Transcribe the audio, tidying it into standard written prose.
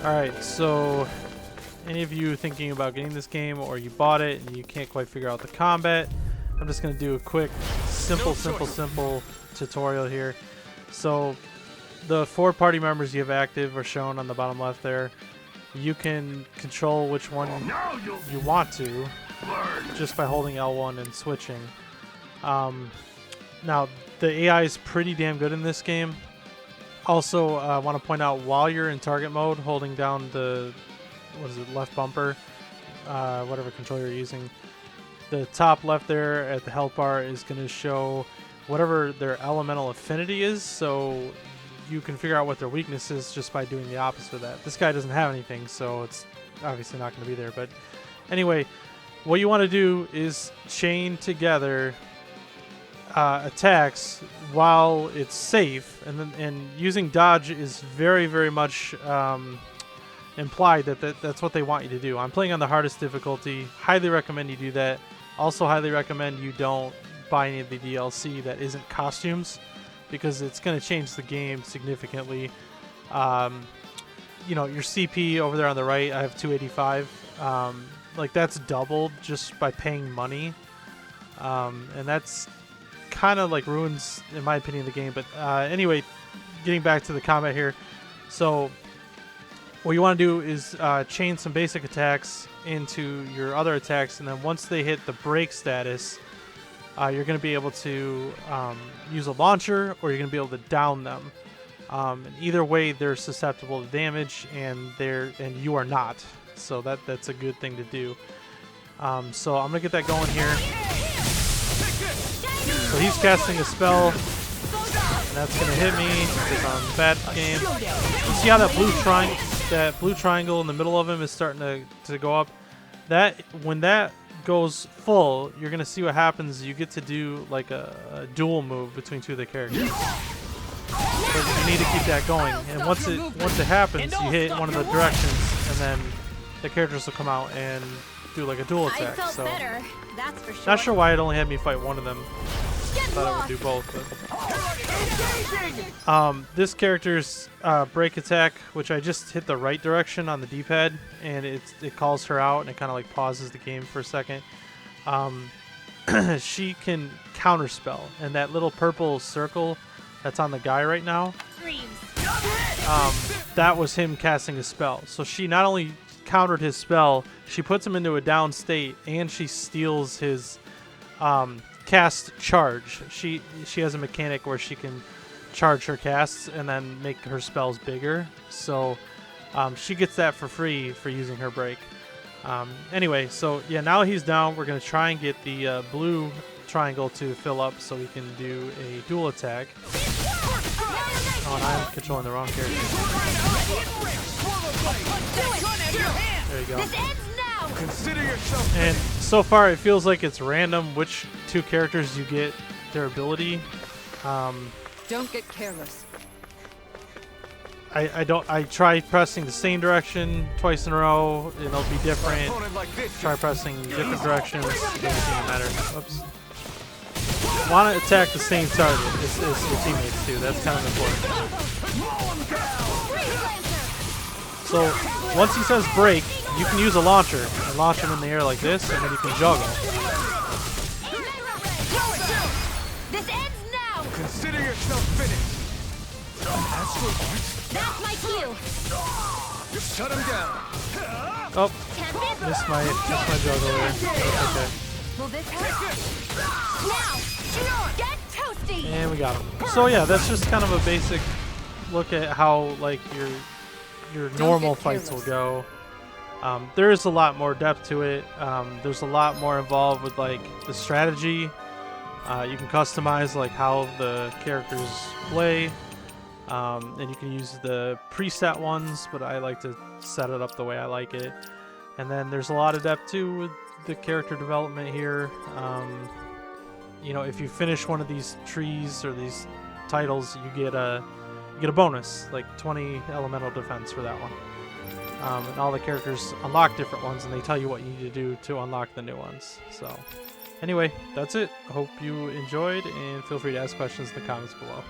Alright, so any of you thinking about getting this game or you bought it and you can't quite figure out the combat, I'm just going to do a quick, simple tutorial here. So the 4 party members you have active are shown on the bottom left there. You can control which one you want to just by holding L1 and switching. Now, the AI is pretty damn good in this game. Also, I want to point out, while you're in target mode, holding down the, left bumper, whatever controller you're using, the top left there at the health bar is going to show whatever their elemental affinity is, so you can figure out what their weakness is just by doing the opposite of that. This guy doesn't have anything, so it's obviously not going to be there. But anyway, what you want to do is chain together attacks while it's safe, and using dodge is very much implied that's what they want you to do. I'm playing on the hardest difficulty. Highly recommend you do that. Also highly recommend you don't buy any of the DLC that isn't costumes, because it's going to change the game significantly. You know, your CP over there on the right, I have 285. Like, that's doubled just by paying money, and that's kind of like ruins, in my opinion, the game. But anyway, getting back to the combat here. So what you want to do is chain some basic attacks into your other attacks, and then once they hit the break status, you're going to be able to use a launcher, or you're going to be able to down them. And either way, they're susceptible to damage, and you are not. So that's a good thing to do. So I'm going to get that going here. So he's casting a spell, and that's going to hit me because I'm bad at the game. You see how that blue triangle in the middle of him is starting to go up? When that goes full, you're going to see what happens. You get to do like a dual move between 2 of the characters. But you need to keep that going. And once it happens, you hit one of the directions, and then the characters will come out and do like a dual attack. So that's for sure. Not sure why it only had me fight one of them. Thought I would do both. But this character's break attack, which I just hit the right direction on the D-pad, and it calls her out, and it kind of like pauses the game for a second. She can counterspell, and that little purple circle that's on the guy right now, that was him casting a spell. So she not only countered his spell, she puts him into a down state, and she steals his cast charge. She has a mechanic where she can charge her casts and then make her spells bigger. So she gets that for free for using her break. Anyway, so yeah, now he's down. We're going to try and get the blue triangle to fill up so we can do a dual attack. Oh, and I'm controlling the wrong character. There you go. Consider yourself. And so far, it feels like it's random which 2 characters you get their ability. Don't get careless. I try pressing the same direction twice in a row, and it'll be different. Try pressing different directions, it doesn't matter. Oops. Want to attack the same target as your teammates too. That's kind of important. So once he says break, you can use a launcher and launch him in the air like this, and then you can juggle. This ends now. Consider yourself finished. That's my cue. Shut him down. Oh, missed my juggle there. That's okay. Will this hurt? Now, get toasty. And we got him. So yeah, that's just kind of a basic look at how like your normal fights will go. There is a lot more depth to it. There's a lot more involved with like the strategy. You can customize like how the characters play, and you can use the preset ones, but I like to set it up the way I like it. And then there's a lot of depth too with the character development here. You know, if you finish one of these trees or these titles, you get a bonus, like 20 elemental defense for that one. And all the characters unlock different ones, and they tell you what you need to do to unlock the new ones. So anyway, that's it. Hope you enjoyed, and feel free to ask questions in the comments below.